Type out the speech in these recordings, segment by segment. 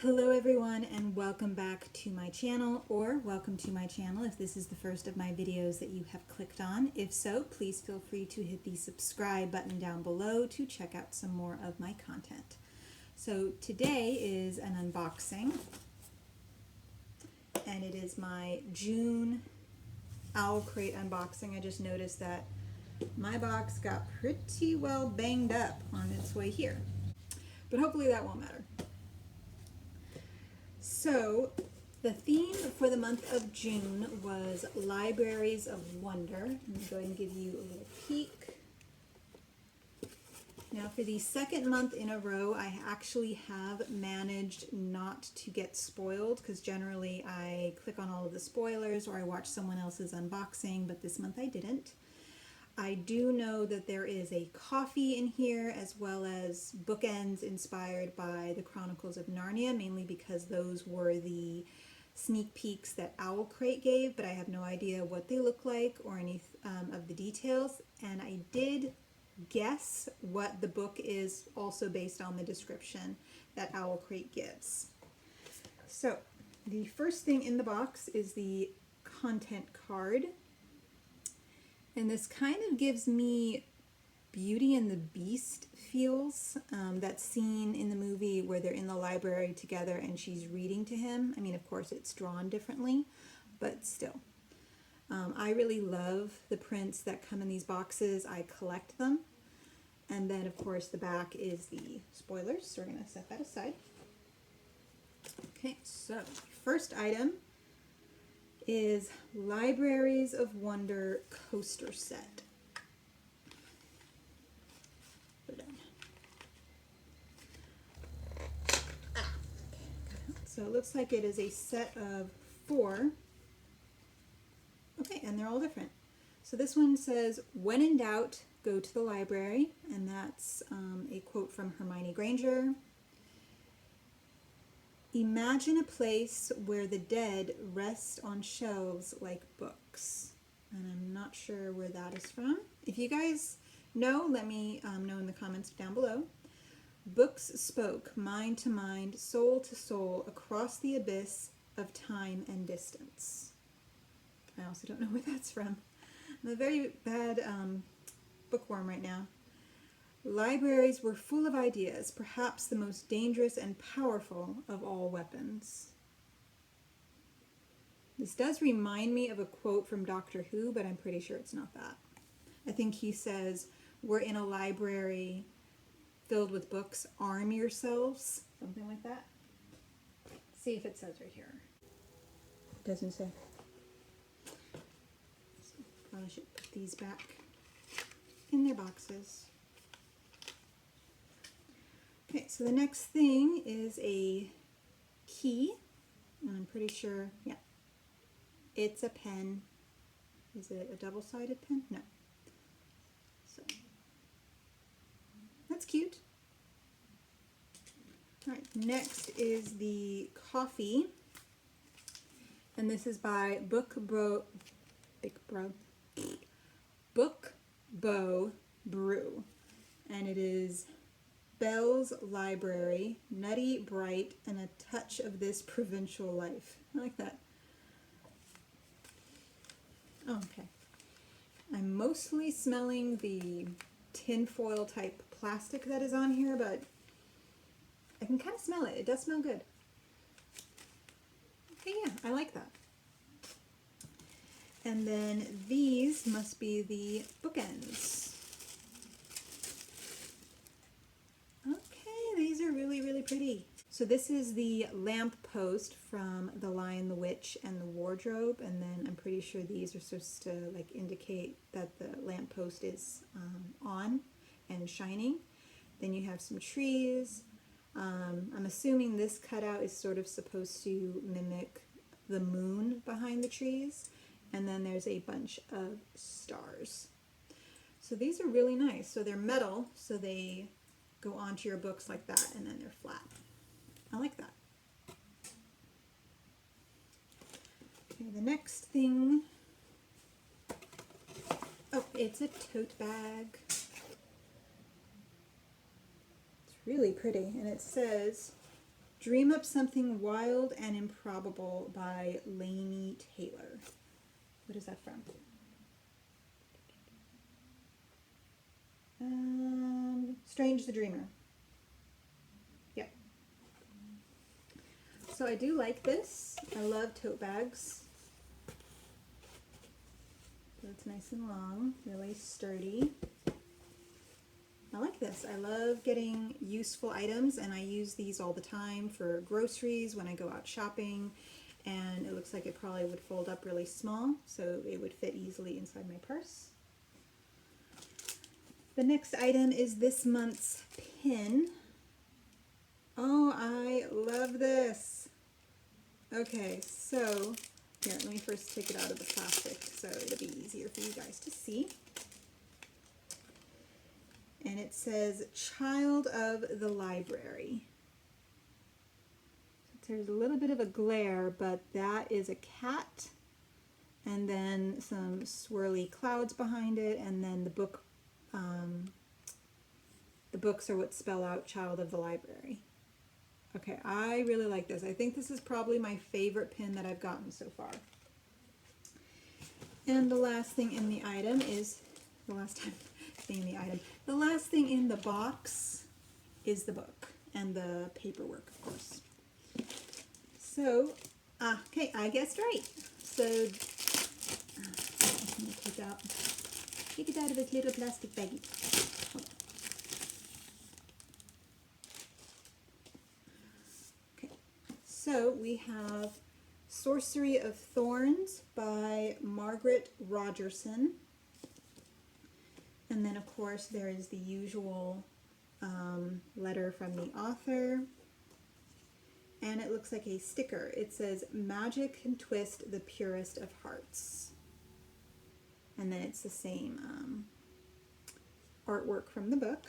Hello everyone and welcome back to my channel, or welcome to my channel if this is the first of my videos that you have clicked on. If so, please feel free to hit the subscribe button down below to check out some more of my content. So today is an unboxing, and it is my June Owlcrate unboxing. I just noticed that my box got pretty well banged up on its way here, but hopefully that won't matter. So, the theme for the month of June was Libraries of Wonder. Let me go ahead and give you a little peek. Now, for the second month in a row, I actually have managed not to get spoiled, because generally I click on all of the spoilers or I watch someone else's unboxing, but this month I didn't. I do know that there is a coffee in here, as well as bookends inspired by the Chronicles of Narnia, mainly because those were the sneak peeks that Owlcrate gave, but I have no idea what they look like or any of the details. And I did guess what the book is, also based on the description that Owlcrate gives. So the first thing in the box is the content card. And this kind of gives me Beauty and the Beast feels, that scene in the movie where they're in the library together and she's reading to him. I mean, of course, it's drawn differently, but still. I really love the prints that come in these boxes. I collect them. And then, of course, the back is the spoilers, so we're going to set that aside. Okay, so first item is Libraries of Wonder coaster set. Put it down. So it looks like it is a set of 4. Okay, and they're all different. So this one says, "When in doubt, go to the library," and that's a quote from Hermione Granger. "Imagine a place where the dead rest on shelves like books." And I'm not sure where that is from. If you guys know, let me know in the comments down below. "Books spoke mind to mind, soul to soul, across the abyss of time and distance." I also don't know where that's from. I'm a very bad bookworm right now. "Libraries were full of ideas, perhaps the most dangerous and powerful of all weapons." This does remind me of a quote from Doctor Who, but I'm pretty sure it's not that. I think he says, "We're in a library filled with books, arm yourselves," something like that. See if it says right here. It doesn't say. So probably should put these back in their boxes. Okay, so the next thing is a key, and I'm pretty sure, yeah, it's a pen. Is it a double-sided pen? No. So, that's cute. All right, next is the coffee, and this is by Bookbow Brew, and it is Bell's Library, nutty, bright, and a touch of this provincial life. I like that. Oh, okay. I'm mostly smelling the tinfoil type plastic that is on here, but I can kind of smell it. It does smell good. Okay, yeah, I like that. And then these must be the bookends. These are really, really pretty. So this is the lamp post from The Lion, the Witch, and the Wardrobe, and then I'm pretty sure these are supposed to like indicate that the lamp post is on and shining. Then you have some trees. I'm assuming this cutout is sort of supposed to mimic the moon behind the trees, and then there's a bunch of stars. So these are really nice. So they're metal, so they go onto your books like that, and then they're flat. I like that. Okay, the next thing, oh, it's a tote bag. It's really pretty, and it says, Dream Up Something Wild and Improbable by Lainey Taylor. What is that from? Strange the Dreamer. Yeah. So I do like this. I love tote bags. So it's nice and long, really sturdy. I like this. I love getting useful items, and I use these all the time for groceries when I go out shopping, and it looks like it probably would fold up really small, so it would fit easily inside my purse. The next item is this month's pin. Oh, I love this. Okay, so here, let me first take it out of the plastic so it'll be easier for you guys to see. And it says Child of the Library. There's a little bit of a glare, but that is a cat, and then some swirly clouds behind it, and then the book. The books are what spell out Child of the Library. Okay, I really like this. I think this is probably my favorite pin that I've gotten so far. And the last thing in the item is the last thing in the box is the book and the paperwork, of course. So, okay, I guessed right. So, I'm going to take it out of its little plastic baggie. Okay, so we have Sorcery of Thorns by Margaret Rogerson. And then, of course, there is the usual letter from the author. And it looks like a sticker. It says, "Magic can twist the purest of hearts." And then it's the same artwork from the book.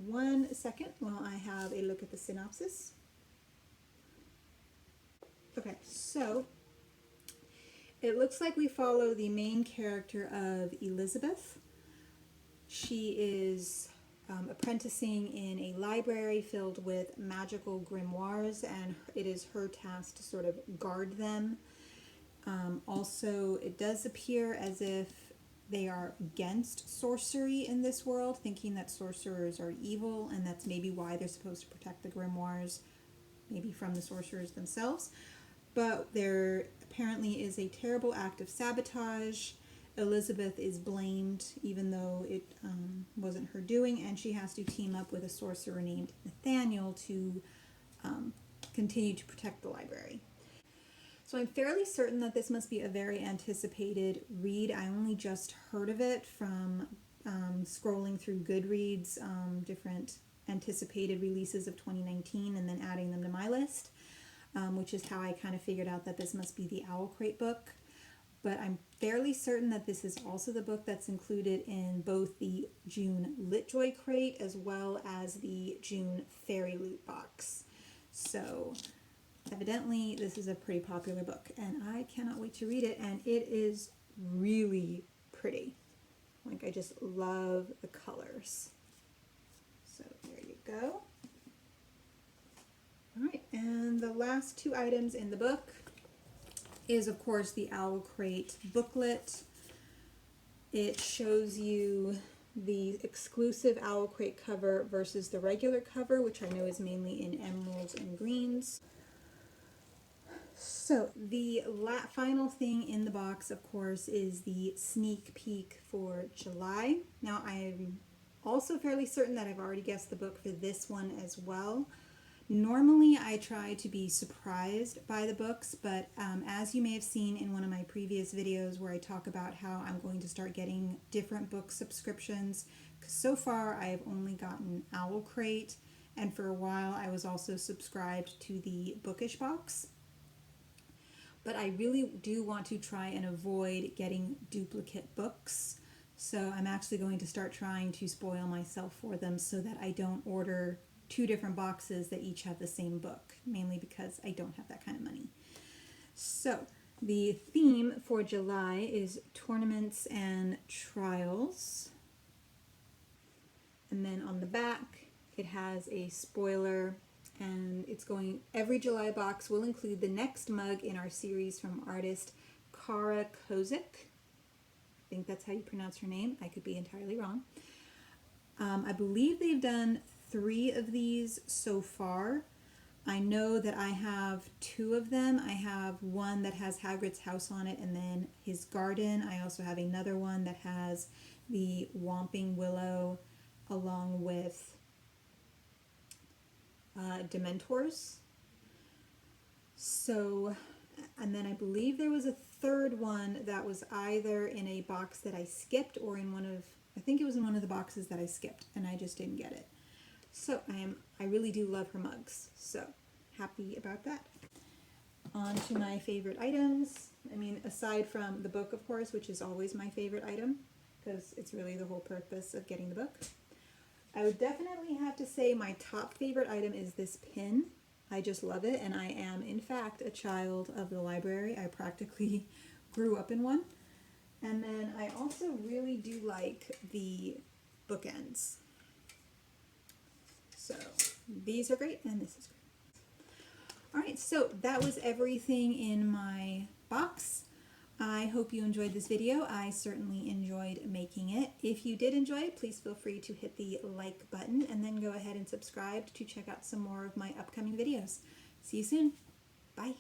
1 second while I have a look at the synopsis. Okay, so it looks like we follow the main character of Elizabeth. She is apprenticing in a library filled with magical grimoires, and it is her task to sort of guard them. Also, it does appear as if they are against sorcery in this world, thinking that sorcerers are evil, and that's maybe why they're supposed to protect the grimoires, maybe from the sorcerers themselves. But there apparently is a terrible act of sabotage. Elizabeth is blamed, even though it wasn't her doing, and she has to team up with a sorcerer named Nathaniel to continue to protect the library. So I'm fairly certain that this must be a very anticipated read. I only just heard of it from scrolling through Goodreads, different anticipated releases of 2019, and then adding them to my list, which is how I kind of figured out that this must be the Owlcrate book. But I'm fairly certain that this is also the book that's included in both the June LitJoy crate as well as the June Fairy Loot box. So evidently this is a pretty popular book, and I cannot wait to read it, and it is really pretty. Like, I just love the colors. So there you go. All right, and the last two items in the book is, of course, the Owlcrate booklet. It shows you the exclusive Owlcrate cover versus the regular cover, which I know is mainly in emeralds and greens. So the final thing in the box, of course, is the sneak peek for July. Now, I'm also fairly certain that I've already guessed the book for this one as well. Normally, I try to be surprised by the books, but as you may have seen in one of my previous videos where I talk about how I'm going to start getting different book subscriptions, because so far I have only gotten Owlcrate, and for a while I was also subscribed to the Bookish box. But I really do want to try and avoid getting duplicate books, so I'm actually going to start trying to spoil myself for them so that I don't order 2 different boxes that each have the same book, mainly because I don't have that kind of money. So the theme for July is tournaments and trials. And then on the back, It has a spoiler, and it's going, every July box will include the next mug in our series from artist Kara Kozik. I think that's how you pronounce her name. I could be entirely wrong. I believe they've done 3 of these so far. I know that I have 2 of them. I have one that has Hagrid's house on it and then his garden. I also have another one that has the Whomping Willow along with Dementors. So, and then I believe there was a third one that was either in a box that I skipped or in one of, I think it was in one of the boxes that I skipped and I just didn't get it. So I really do love her mugs, so happy about that. On to my favorite items. I mean, aside from the book, of course, which is always my favorite item because it's really the whole purpose of getting the book. I would definitely have to say my top favorite item is this pin. I just love it, and I am, in fact, a child of the library. I practically grew up in one. And then I also really do like the bookends. So these are great, and this is great. All right, so that was everything in my box. I hope you enjoyed this video. I certainly enjoyed making it. If you did enjoy it, please feel free to hit the like button and then go ahead and subscribe to check out some more of my upcoming videos. See you soon. Bye.